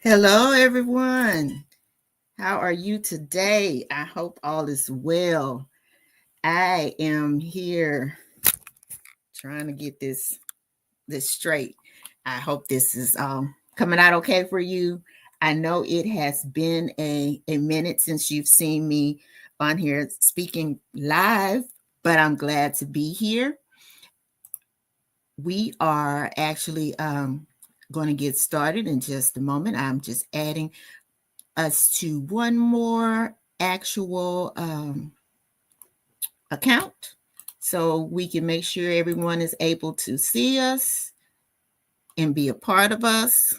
Hello, everyone. How are you today? I hope all is well. I am here trying to get this straight. I hope this is coming out okay for you. I know it has been a minute since you've seen me on here speaking live, but I'm glad to be here. We are actually going to get started in just a moment. I'm just adding us to one more actual account so we can make sure everyone is able to see us and be a part of us.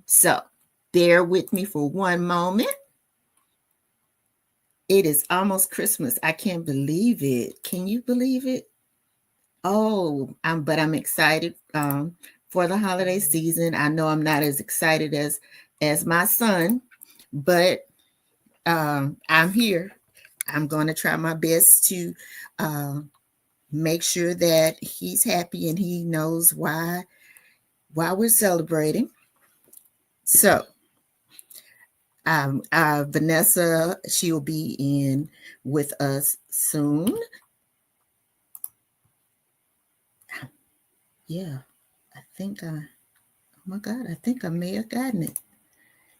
So bear with me for one moment. It is almost Christmas. I can't believe it. Can you believe it? Oh, but I'm excited for the holiday season. I know I'm not as excited as my son, but I'm here. I'm going to try my best to uh, make sure that he's happy and he knows why we're celebrating. So, Vanessa, she'll be in with us soon. Yeah, I think oh my God, I think I may have gotten it.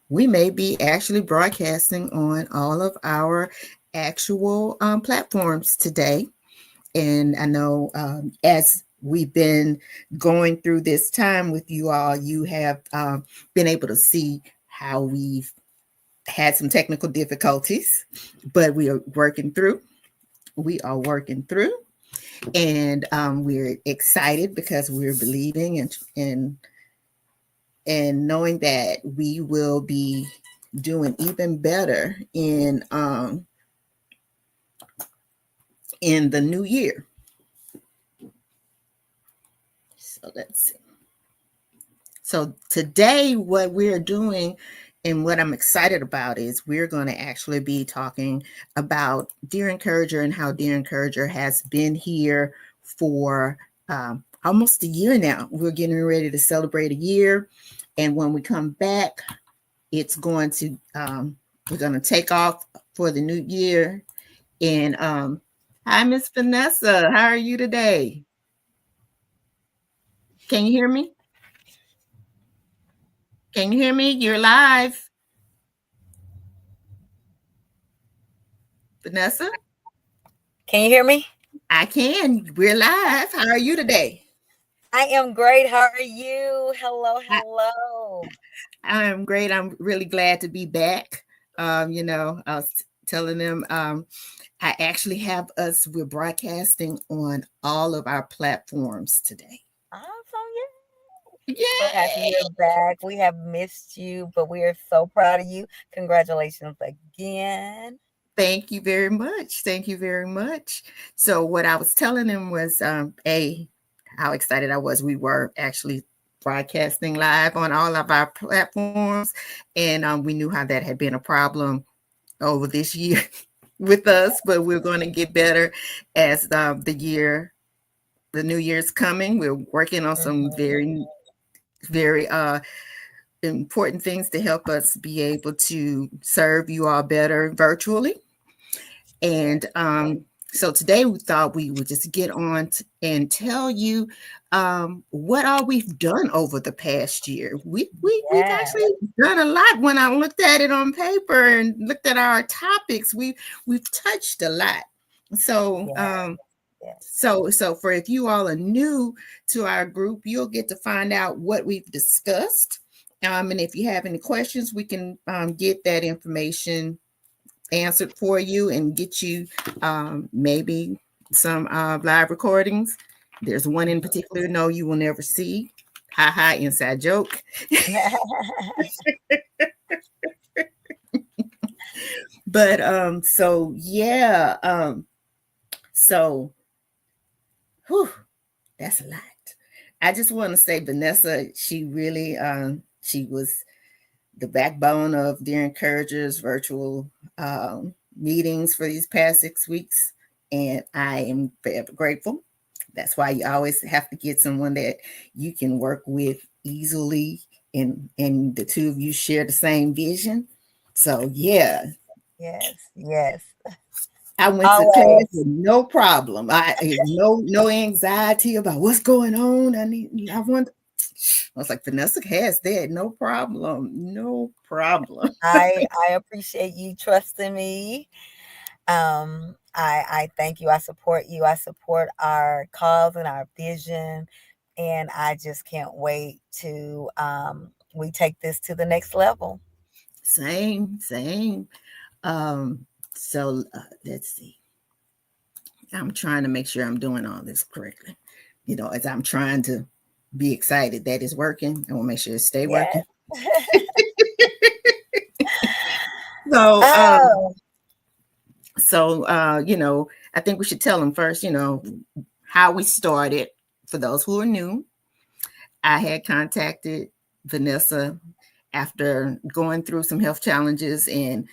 We may be actually broadcasting on all of our actual platforms today. And I know as we've been going through this time with you all, you have been able to see how we've had some technical difficulties, but we are working through. We are working through, and we're excited because we're believing and knowing that we will be doing even better in the new year. So let's see. So today, what we're doing and what I'm excited about is we're going to actually be talking about Dear Encourager and how Dear Encourager has been here for almost a year now. We're getting ready to celebrate a year. And when we come back, it's going to, we're going to take off for the new year. And hi, Miss Vanessa. How are you today? Can you hear me? Can you hear me? You're live. Vanessa? Can you hear me? I can. We're live. How are you today? I am great. How are you? Hello, I, hello. I'm great. I'm really glad to be back. I was telling them I actually have us, we're broadcasting on all of our platforms today. Awesome. Yeah. We're happy Yay! you're back. We have missed you, but we are so proud of you. Congratulations again. Thank you very much. Thank you very much. So, what I was telling them was how excited I was. We were actually broadcasting live on all of our platforms, and we knew how that had been a problem over this year with us, but we're going to get better as the new year's coming. We're working on some Mhm. very important things to help us be able to serve you all better virtually. And so today we thought we would just get on and tell you what all we've done over the past year. We've Yeah. actually done a lot. When I looked at it on paper and looked at our topics, we've touched a lot. So Yeah. Yeah. so for if you all are new to our group, you'll get to find out what we've discussed. And if you have any questions, we can get that information answered for you and get you maybe some live recordings. There's one in particular, no, you will never see. Ha ha, inside joke. But so yeah, so whew, that's a lot. I just want to say Vanessa, she really she was the backbone of Dear Encouragers virtual meetings for these past 6 weeks. And I am forever grateful. That's why you always have to get someone that you can work with easily and the two of you share the same vision. So yeah, Yes, yes. I went to class Always. with no problem. No anxiety about what's going on. I want. I was like, Vanessa has that, no problem, no problem. I appreciate you trusting me. I thank you. I support you. I support our cause and our vision, and I just can't wait to we take this to the next level. Same. So let's see. I'm trying to make sure I'm doing all this correctly. As I'm trying to be excited that it's working, I want to make sure it stay working. Yes. So, Oh, I think we should tell them first, how we started. For those who are new, I had contacted Vanessa after going through some health challenges, and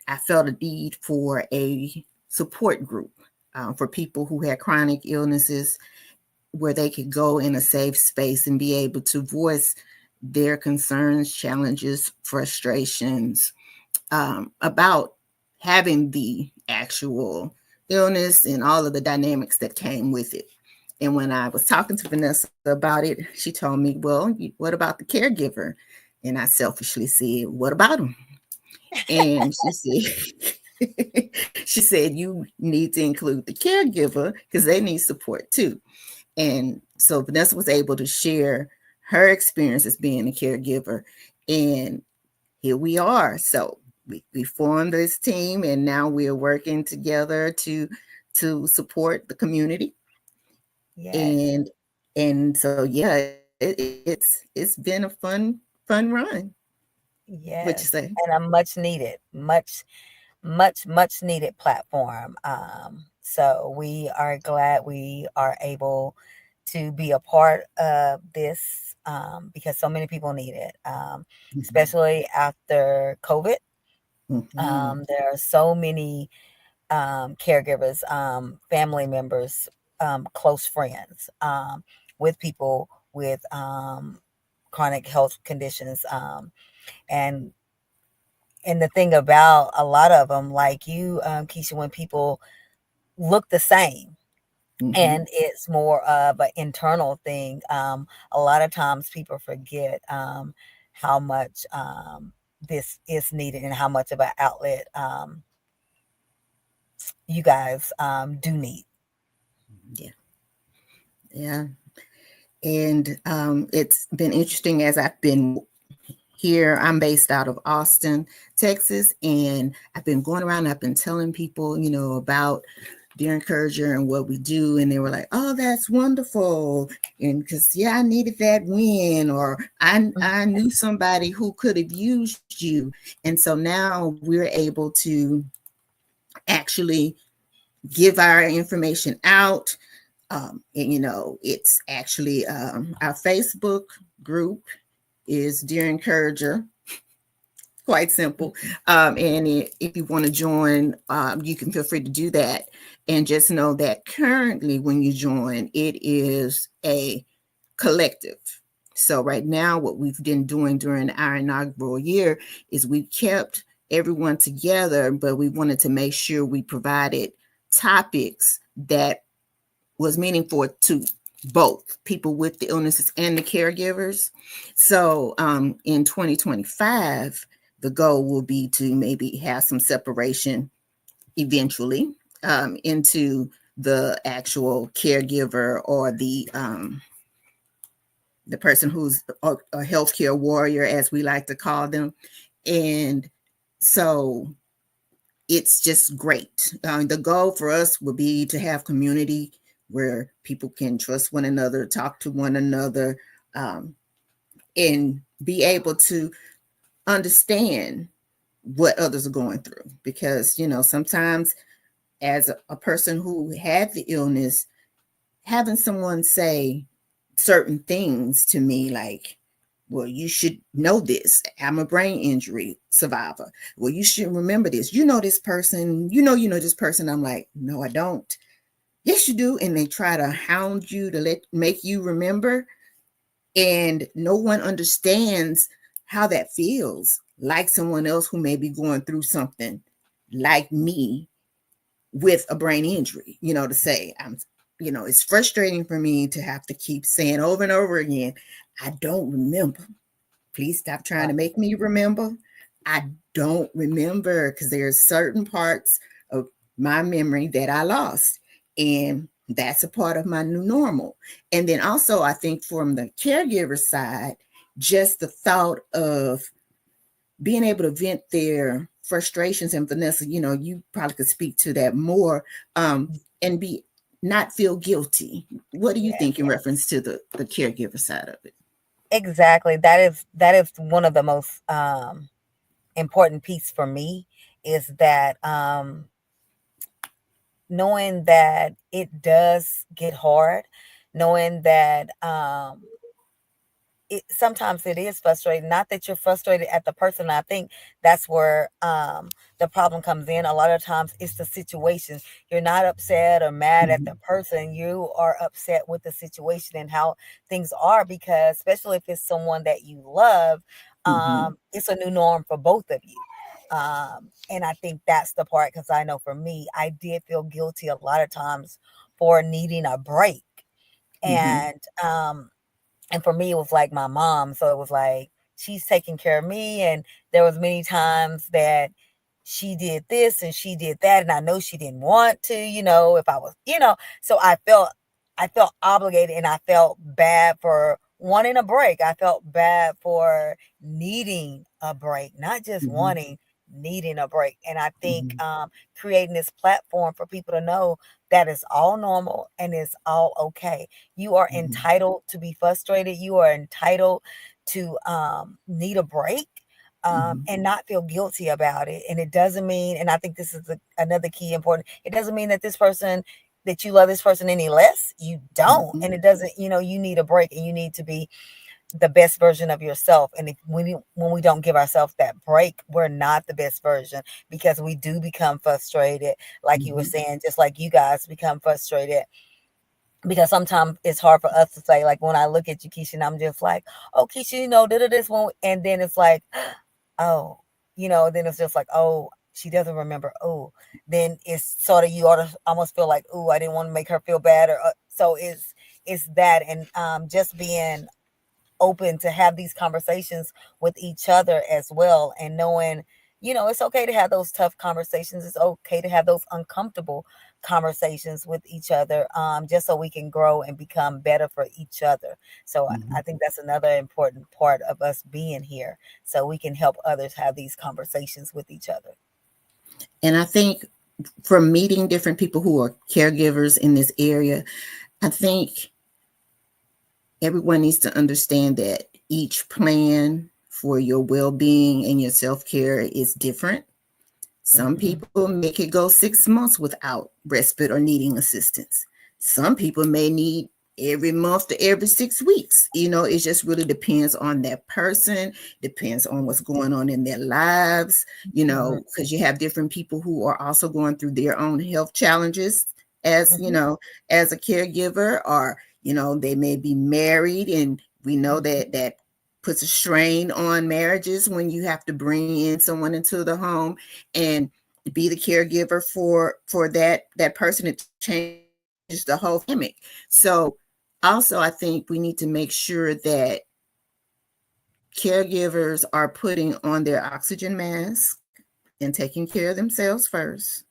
I felt a need for a support group for people who had chronic illnesses where they could go in a safe space and be able to voice their concerns, challenges, frustrations about having the actual illness and all of the dynamics that came with it. And when I was talking to Vanessa about it, she told me, well, what about the caregiver? And I selfishly said, what about him? And she said, she said, you need to include the caregiver because they need support too. And so Vanessa was able to share her experience as being a caregiver. And here we are. So we formed this team, and now we're working together to support the community. yes, And so yeah, it's been a fun run. What you say? yes, and a much needed, much needed platform. So we are glad we are able to be a part of this because so many people need it, Mm-hmm. especially after COVID. Mm-hmm. There are so many caregivers, family members, close friends with people with chronic health conditions. And the thing about a lot of them, like you, Keisha, when people look the same Mm-hmm. and it's more of an internal thing, a lot of times people forget how much this is needed and how much of an outlet you guys do need. Yeah, yeah. And it's been interesting as I've been here. I'm based out of Austin, Texas, and I've been going around. I've been telling people, about Dear Encourager and what we do, and they were like, "Oh, that's wonderful!" And because yeah, I needed that win, or I knew somebody who could have used you, and so now we're able to actually give our information out. And it's actually our Facebook group is Dear Encourager. Quite simple. And if you want to join, you can feel free to do that. And just know that currently, when you join, it is a collective. So, right now, what we've been doing during our inaugural year is we kept everyone together, but we wanted to make sure we provided topics that was meaningful to both people with the illnesses and the caregivers. So in 2025, the goal will be to maybe have some separation eventually into the actual caregiver or the person who's a healthcare warrior, as we like to call them. And so it's just great. The goal for us will be to have community where people can trust one another, talk to one another, um, and be able to understand what others are going through. Because, sometimes as a person who had the illness, having someone say certain things to me like, well, you should know this. I'm a brain injury survivor. Well, you should remember this. You know this person. You know this person. I'm like, no, I don't. Yes, you do. And they try to hound you to make you remember. And no one understands how that feels, like someone else who may be going through something like me with a brain injury, to say, it's frustrating for me to have to keep saying over and over again, I don't remember. Please stop trying to Right. make me remember. I don't remember, because there's certain parts of my memory that I lost. And that's a part of my new normal. And then also, I think from the caregiver side, just the thought of being able to vent their frustrations, and Vanessa, you probably could speak to that more, and be not feel guilty. What do you Yes. think in reference to the caregiver side of it? Exactly. That is one of the most important piece for me, is that knowing that it does get hard, knowing that sometimes it is frustrating. Not that you're frustrated at the person. I think that's where the problem comes in. A lot of times it's the situation. You're not upset or mad at the Mm-hmm. person. You are upset with the situation and how things are, because especially if it's someone that you love, Mm-hmm. it's a new norm for both of you. And I think that's the part, because I know for me, I did feel guilty a lot of times for needing a break. Mm-hmm. And for me, it was like my mom. So it was like she's taking care of me, and there was many times that she did this and she did that, and I know she didn't want to, if I was, so I felt obligated, and I felt bad for wanting a break. I felt bad for needing a break, not just Mm-hmm. wanting, needing a break. And I think Mm-hmm. creating this platform for people to know that is all normal and it's all okay. You are Mm-hmm. entitled to be frustrated. You are entitled to need a break, Mm-hmm. and not feel guilty about it. And it doesn't mean, and I think this is another key important, it doesn't mean that that you love this person any less. You don't. Mm-hmm. And it doesn't, you need a break, and you need to be the best version of yourself. And if when we don't give ourselves that break, we're not the best version, because we do become frustrated, like you were Mm-hmm. saying, just like you guys become frustrated, because sometimes it's hard for us to say, like when I look at you, Keisha, and I'm just like, oh, Keisha, did this one, and then it's like, oh, then it's just like, oh, she doesn't remember. Oh, then it's sort of, you ought to almost feel like, oh, I didn't want to make her feel bad, or so it's that. And just being open to have these conversations with each other as well, and knowing, it's okay to have those tough conversations. It's okay to have those uncomfortable conversations with each other, just so we can grow and become better for each other. So I think that's another important part of us being here, so we can help others have these conversations with each other. And I think from meeting different people who are caregivers in this area, I think everyone needs to understand that each plan for your well being and your self care is different. Some Hmm. people make it go 6 months without respite or needing assistance. Some people may need every month to every 6 weeks. It just really depends on that person, depends on what's going on in their lives, Hmm. because you have different people who are also going through their own health challenges as, Hmm. as a caregiver, or, they may be married, and we know Hmm. that puts a strain on marriages when you have to bring in someone into the home and be the caregiver for that person. It changes the whole dynamic. So also, I think we need to make sure that caregivers are putting on their oxygen mask and taking care of themselves first,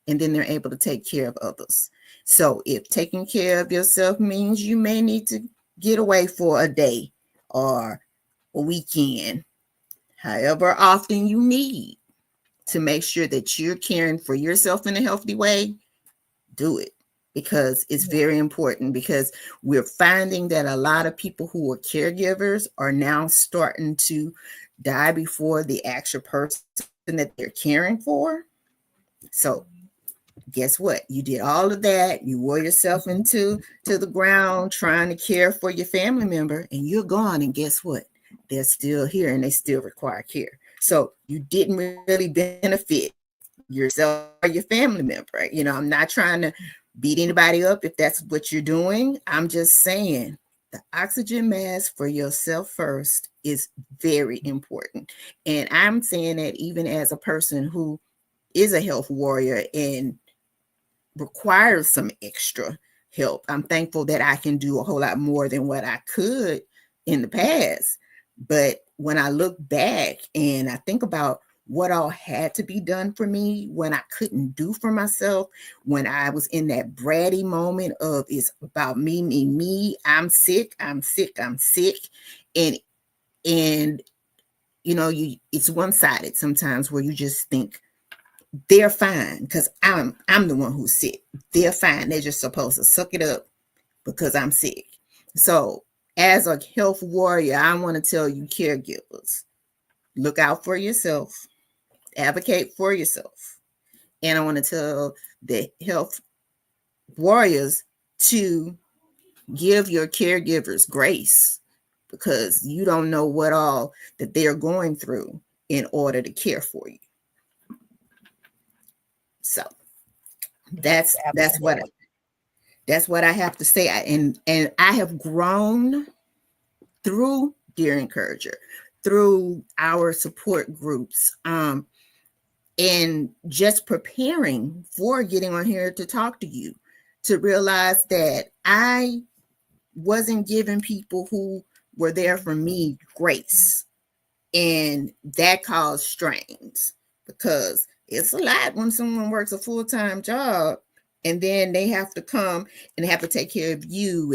and then they're able to take care of others. So if taking care of yourself means you may need to get away for a day or a weekend, however often you need, to make sure that you're caring for yourself in a healthy way, do it, because it's very important. Because we're finding that a lot of people who are caregivers are now starting to die before the actual person that they're caring for. So guess what? You did all of that. You wore yourself to the ground trying to care for your family member, and you're gone. And guess what? They're still here and they still require care. So you didn't really benefit yourself or your family member. I'm not trying to beat anybody up if that's what you're doing. I'm just saying, The oxygen mask for yourself first is very important. And I'm saying that even as a person who is a health warrior and requires some extra help. I'm thankful that I can do a whole lot more than what I could in the past. But when I look back and I think about what all had to be done for me when I couldn't do for myself, when I was in that bratty moment of it's about me, me, me, I'm sick, I'm sick, I'm sick. And and you it's one-sided sometimes where you just think they're fine because I'm the one who's sick. They're fine. They're just supposed to suck it up because I'm sick. So as a health warrior, I want to tell you caregivers, look out for yourself, advocate for yourself. And I want to tell the health warriors to give your caregivers grace because you don't know what all that they're going through in order to care for you. So Yes, that's what absolutely. I have to say. And I have grown through Dear Encourager, through our support groups, and just preparing for getting on here to talk to you, to realize that I wasn't giving people who were there for me grace. And that caused strains because it's a lot when someone works a full-time job and then they have to come and they have to take care of you.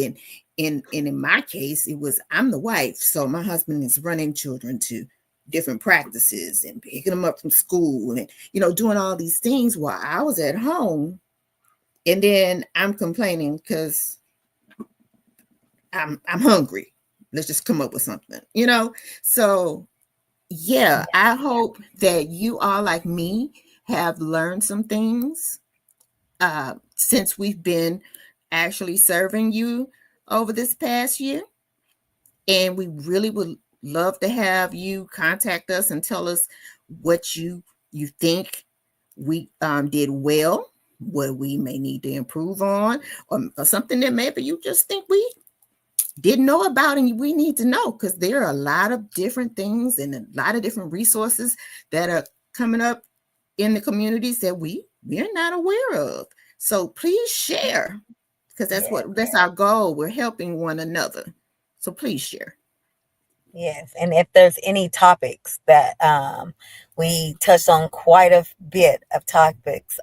And in my case, it was I'm the wife, so my husband is running children to different practices and picking them up from school and doing all these things while I was at home. And then I'm complaining because I'm hungry. Let's just come up with something. So yeah, Yeah. I hope that you all, like me, have learned some things since we've been actually serving you over this past year. And we really would love to have you contact us and tell us what you think we did well, what we may need to improve on, or something that maybe you just think we didn't know about and we need to know, because there are a lot of different things and a lot of different resources that are coming up in the communities that we're not aware of. So please share, because Yes. that's our goal. We're helping one another. So please share. Yes, and if there's any topics that we touched on quite a bit of topics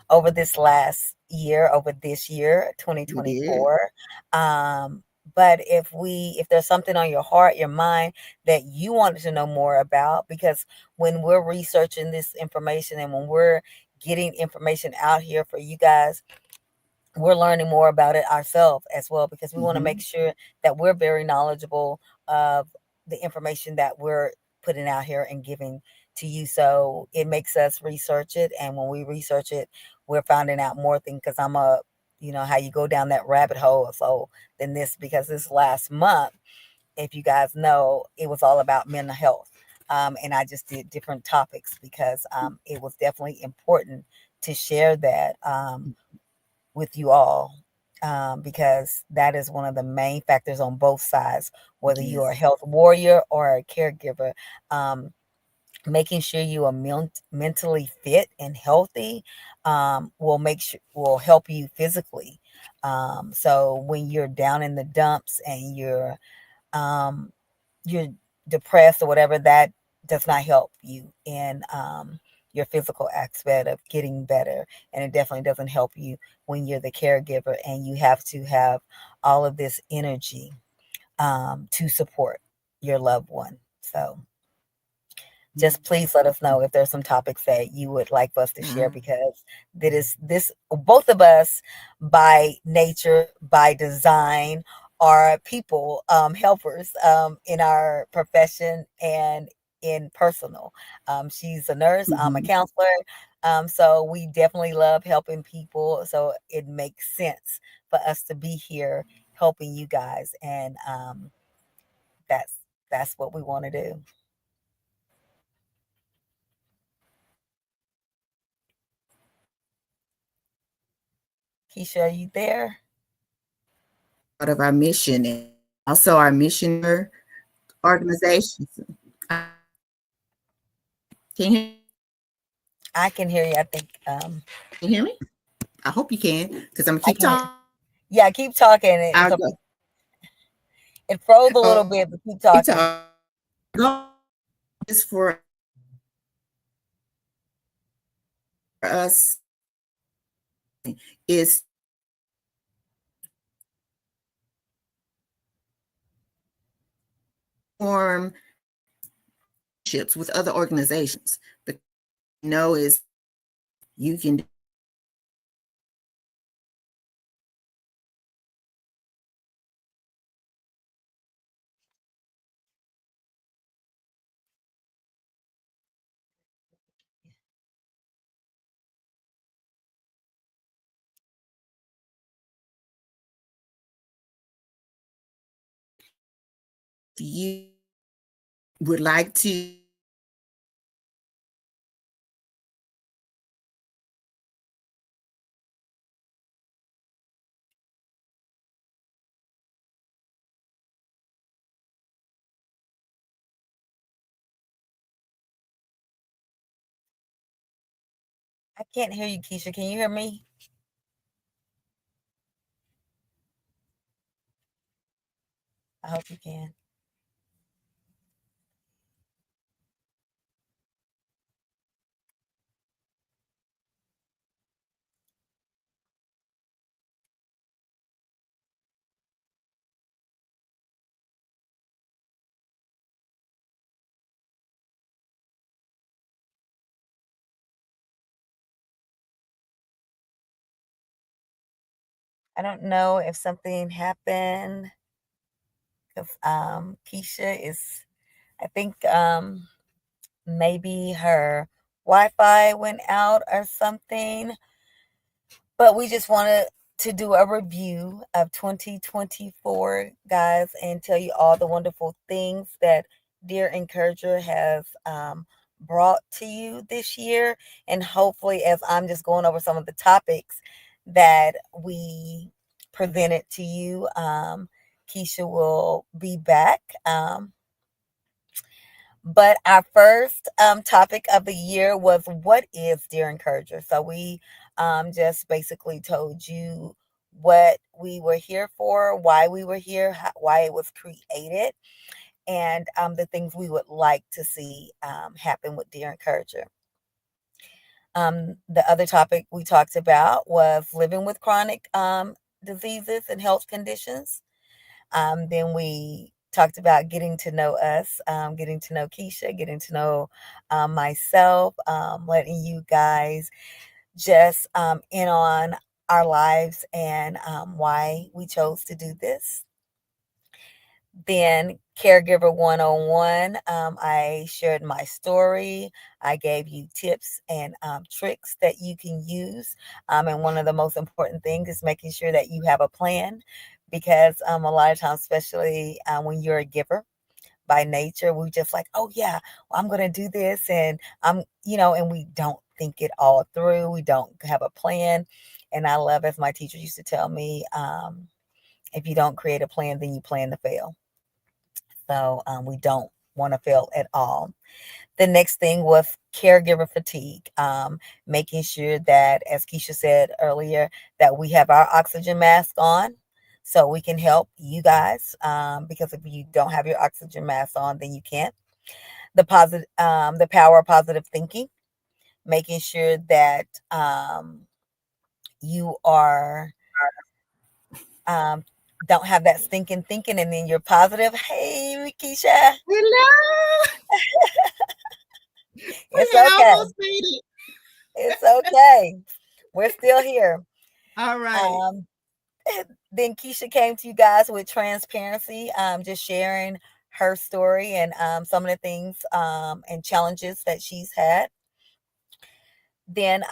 over this last year, over this year, We did. 2024. Um, but if there's something on your heart, your mind that you wanted to know more about, because when we're researching this information and when we're getting information out here for you guys, we're learning more about it ourselves as well, because we want to make Mm-hmm. sure that we're very knowledgeable of the information that we're putting out here and giving to you. So it makes us research it, and when we research it, we're finding out more things, because I'm a how you go down that rabbit hole. So then because this last month, if you guys know, it was all about mental health, and I just did different topics because it was definitely important to share that with you all, because that is one of the main factors on both sides, whether you are a Yes. health warrior or a caregiver. Um, Making sure you are mentally fit and healthy will help you physically. So when you're down in the dumps and um, you're depressed or whatever, that does not help you in your physical aspect of getting better. And it definitely doesn't help you when you're the caregiver and you have to have all of this energy to support your loved one. So just please let us know if there's some topics that you would like for us to share, Uh, because that is this both of us, by nature, by design, are people, helpers, in our profession and in personal. She's a nurse, I'm a mhm. counselor. So we definitely love helping people, so it makes sense for us to be here helping you guys, and that's that's what we want to do. Keisha, are you there? part of our mission and also our missionary organizations. Can you I can hear you. I think hear me? I hope you can, because I'm gonna I keep can. talking. Yeah, keep talking. I'll go. It froze a little Oh, bit, but keep keep talking. talking. Goal is for us is form ships with other organizations. But you know is you can you would like to I can't hear you, Keisha. Can you hear me? I hope you can. I don't know if something happened. If Keisha is, I think maybe her Wi-Fi went out or something. But we just wanted to do a review of 2024, guys, and tell you all the wonderful things that Dear Encourager has brought to you this year. And hopefully, as I'm just going over some of the topics that we presented to you, Keisha will be back. But our first topic of the year was, what is Dear Encourager? So we just basically told you what we were here for, why we were here, why it was created, and the things we would like to see happen with Dear Encourager. The other topic we talked about was living with chronic diseases and health conditions. Then we talked about getting to know us, getting to know Keisha, getting to know myself, letting you guys just in on our lives and why we chose to do this. Then Caregiver 101, I shared my story. I gave you tips and tricks that you can use. And one of the most important things is making sure that you have a plan, because a lot of times, especially when you're a giver by nature, we just like, oh yeah, well, I'm going to do this. And and we don't think it all through. We don't have a plan. And I love, as my teacher used to tell me, if you don't create a plan, then you plan to fail. So we don't want to fail at all. The next thing was caregiver fatigue, making sure that, as Keisha said earlier, that we have our oxygen mask on so we can help you guys. Because if you don't have your oxygen mask on, then you can't. The power of positive thinking, making sure that you are um, don't have that stinking thinking, and then you're positive. Hey, Keisha, hello. We it's had okay. almost made it. It's okay. We're still here. All right. Um, then Keisha came to you guys with transparency, just sharing her story and some of the things and challenges that she's had. Then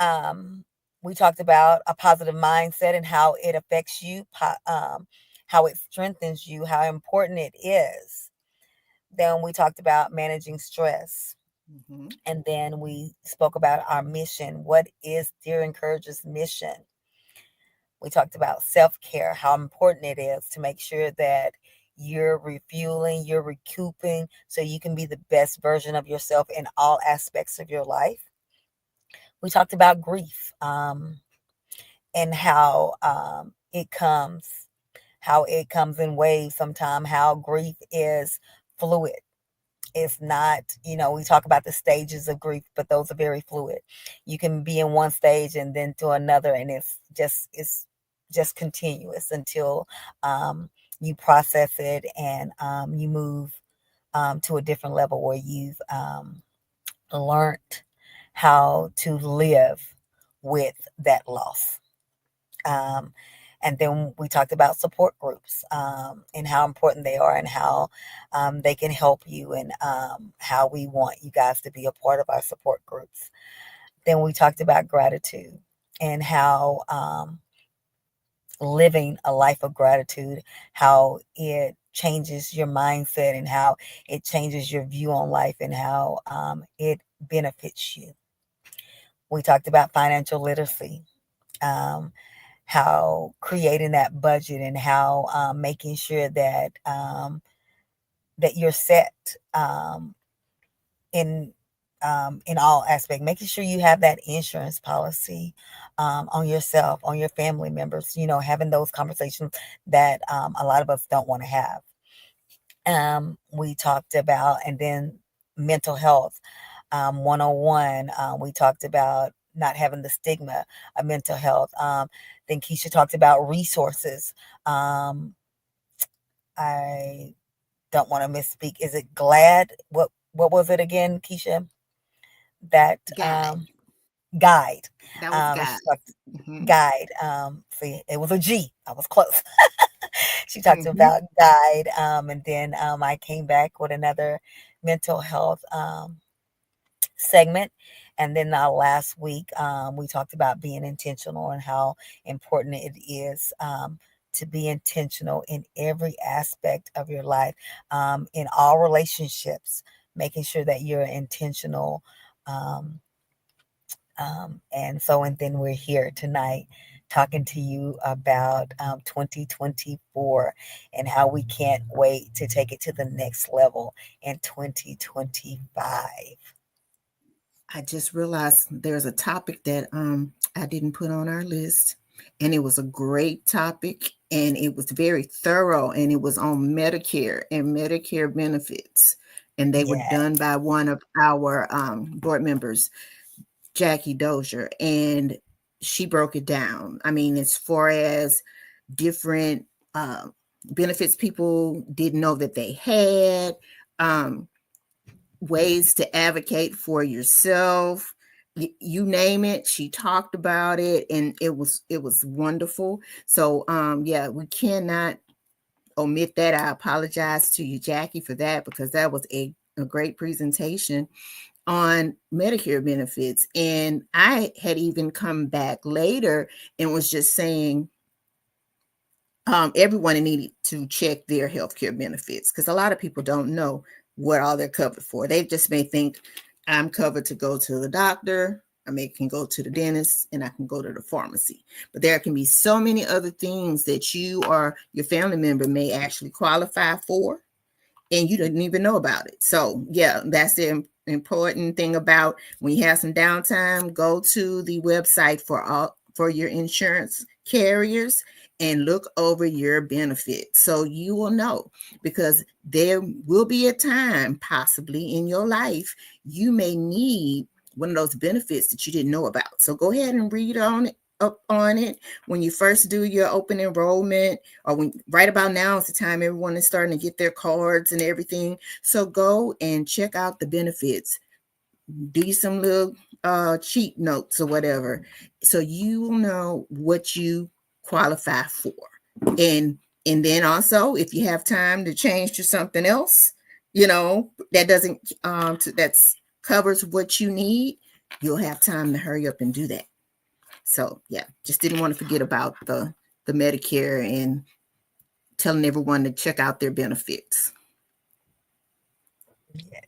we talked about a positive mindset and how it affects you, how it strengthens you, how important it is. Then we talked about managing stress. Mm-hmm. And then we spoke about our mission. What is Dear Encourager's mission? We talked about self care, how important it is to make sure that you're refueling, you're recouping, so you can be the best version of yourself in all aspects of your life. We talked about grief, and how it comes in waves sometimes, how grief is fluid. It's not, we talk about the stages of grief, but those are very fluid. You can be in one stage and then to another, and it's just continuous until you process it, and you move to a different level where you've learned how to live with that loss. Um, and then we talked about support groups, and how important they are, and how they can help you, and how we want you guys to be a part of our support groups. Then we talked about gratitude, and how living a life of gratitude, how it changes your mindset, and how it changes your view on life, and how it benefits you. We talked about financial literacy, um, how creating that budget, and how making sure that you're set, in in all aspects, making sure you have that insurance policy on yourself, on your family members. Having those conversations that a lot of us don't want to have. We talked about, and then mental health 101. We talked about not having the stigma of mental health. Then Keisha talked about resources. I don't want to misspeak. Is it GLAD? What was it again, Keisha? That Guide. guide. That was And guide. she talked Hmm. guide. See, it was a G. I was close. She talked Hmm. about guide. And then I came back with another mental health segment. And then last week, we talked about being intentional, and how important it is to be intentional in every aspect of your life, in all relationships, making sure that you're intentional. Um, and then we're here tonight talking to you about 2024, and how we can't wait to take it to the next level in 2025. I just realized there's a topic that I didn't put on our list, and it was a great topic, and it was very thorough, and it was on Medicare and Medicare benefits, and they were Yeah. done by one of our board members, Jackie Dozier, and she broke it down. I mean, as far as different uh, benefits people didn't know that they had. Um, Ways to advocate for yourself, you name it, she talked about it, and it was wonderful. So yeah, we cannot omit that. I apologize to you, Jackie, for that, because that was a great presentation on Medicare benefits. And I had even come back later and was just saying everyone needed to check their healthcare benefits, because a lot of people don't know what all they're covered for. They just may think I'm covered to go to the doctor, I may can go to the dentist, and I can go to the pharmacy. But there can be so many other things that you or your family member may actually qualify for, and you didn't even know about it. So yeah, that's the important thing about when you have some downtime, go to the website for your insurance carriers and look over your benefits, so you will know, because there will be a time possibly in your life you may need one of those benefits that you didn't know about. So go ahead and read on it, up on it, when you first do your open enrollment, or when right about now is the time everyone is starting to get their cards and everything. So go and check out the benefits, do some little cheat notes or whatever, so you will know what you qualify for. And and then also, if you have time to change to something else, that doesn't that's covers what you need, you'll have time to hurry up and do that. So yeah, just didn't want to forget about the Medicare, and telling everyone to check out their benefits. Yeah.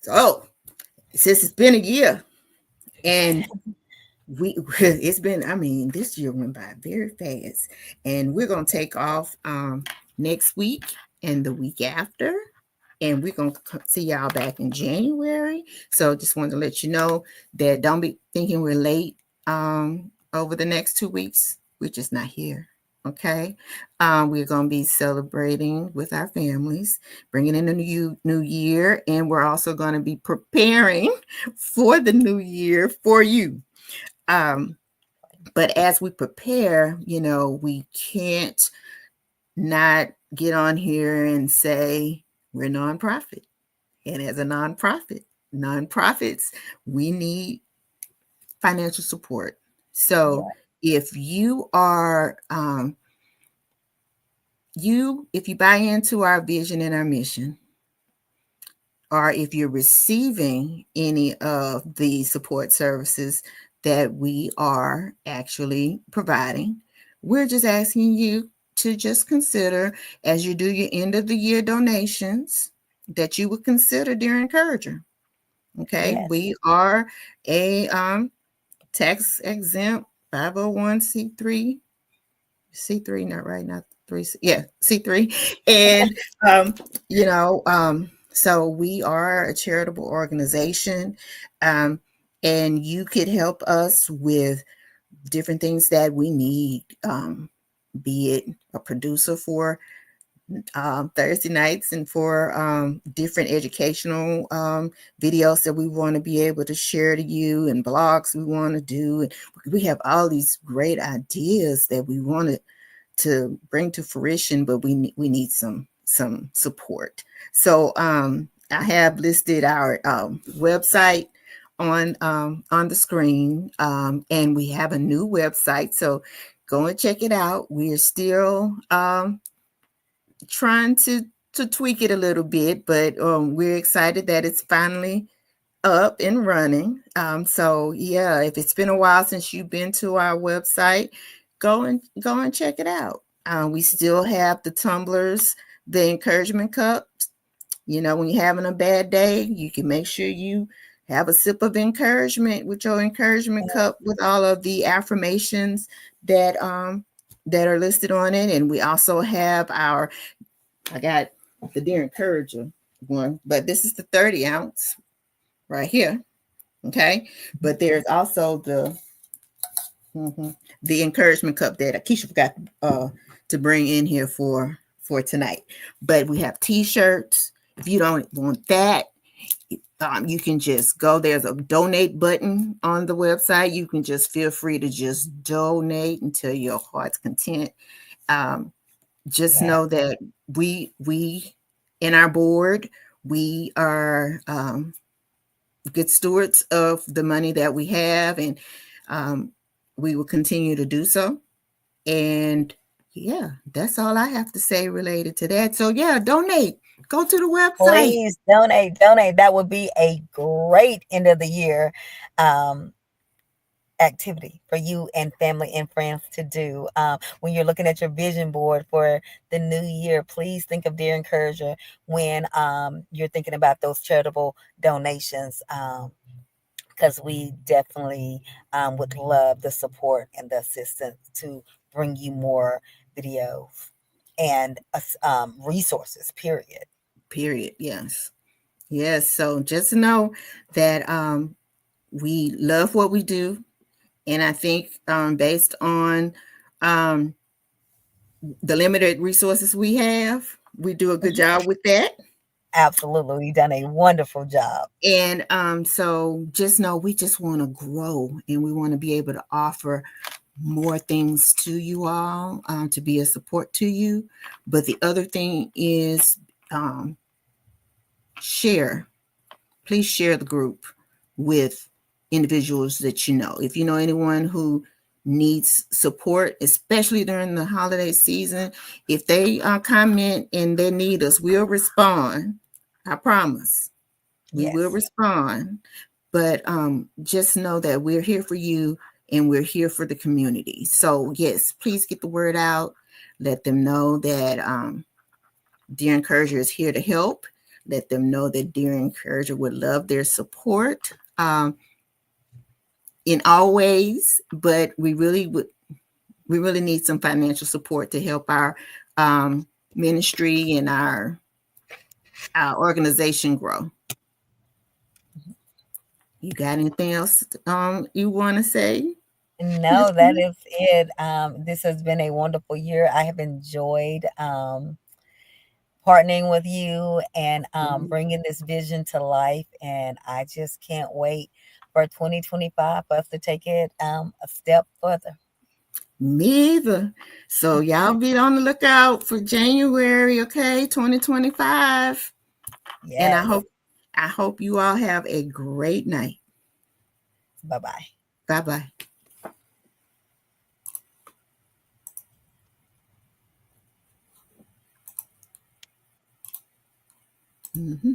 So since it's been a year, and we it's been, I mean, this year went by very fast, and we're gonna take off next week and the week after, and we're gonna see y'all back in January. So just wanted to let you know that don't be thinking we're late over the next 2 weeks. We're just not here. Okay. We're gonna be celebrating with our families, bringing in a new year, and we're also gonna be preparing for the new year for you. Um, but as we prepare, we can't not get on here and say we're nonprofit. And as a nonprofits, we need financial support. So Yeah. if you are if you buy into our vision and our mission, or if you're receiving any of the support services that we are actually providing, we're just asking you to just consider, as you do your end of the year donations, that you would consider Dear Encourager. Okay, Yes. we are a tax exempt 501c3, C3, not right, not three, yeah, C3. And, um, so we are a charitable organization, um, and you could help us with different things that we need, be it a producer for Thursday nights, and for different educational videos that we want to be able to share to you, and blogs we want to do. And we have all these great ideas that we want to bring to fruition, but we need some support. So I have listed our website on the screen, and we have a new website. So go and check it out. We're still trying to tweak it a little bit, but we're excited that it's finally up and running. So yeah, if it's been a while since you've been to our website, go and check it out. We still have the tumblers, the encouragement cups. When you're having a bad day, you can make sure you have a sip of encouragement with your encouragement cup, with all of the affirmations that are listed on it. And we also have I got the Dear Encourager one, but this is the 30 ounce right here. Okay. But there's also mhm, the encouragement cup that Keisha forgot to bring in here for tonight. But we have t-shirts. If you don't want that, you can just go. There's a donate button on the website. You can just feel free to just donate until your heart's content. Um, just Yeah. know that we in our board, we are good stewards of the money that we have, and um, we will continue to do so. And yeah, that's all I have to say related to that. So yeah, donate. Go to the website. Please donate, donate. That would be a great end of the year um, activity for you and family and friends to do. When you're looking at your vision board for the new year, please think of Dear Encourager when you're thinking about those charitable donations. Because we definitely would love the support and the assistance to bring you more videos and resources, period. Period. Yes. Yes. So just know that we love what we do. And I think based on um, the limited resources we have, we do a good job with that. Absolutely. You've done a wonderful job. And so just know we just want to grow, and we want to be able to offer more things to you all, to be a support to you. But the other thing is um, share. Please share the group with individuals that you know. If you know anyone who needs support, especially during the holiday season, if they comment and they need us, we'll respond. I promise. We will Yes. respond. But just know that we're here for you, and we're here for the community. So yes, please get the word out. Let them know that Dear Encourager is here to help. Let them know that Dear Encourager would love their support. Um, in all ways, but we really need some financial support to help our ministry and our organization grow. You got anything else you want to say, Miss No, that Queen? is it. This has been a wonderful year. I have enjoyed partnering with you and bringing this vision to life. And I just can't wait for 2025 for us to take it a step further. Me either. So y'all be on the lookout for January, okay, 2025. And Yes. I hope you all have a great night. Bye bye. Bye bye. Mm-hmm.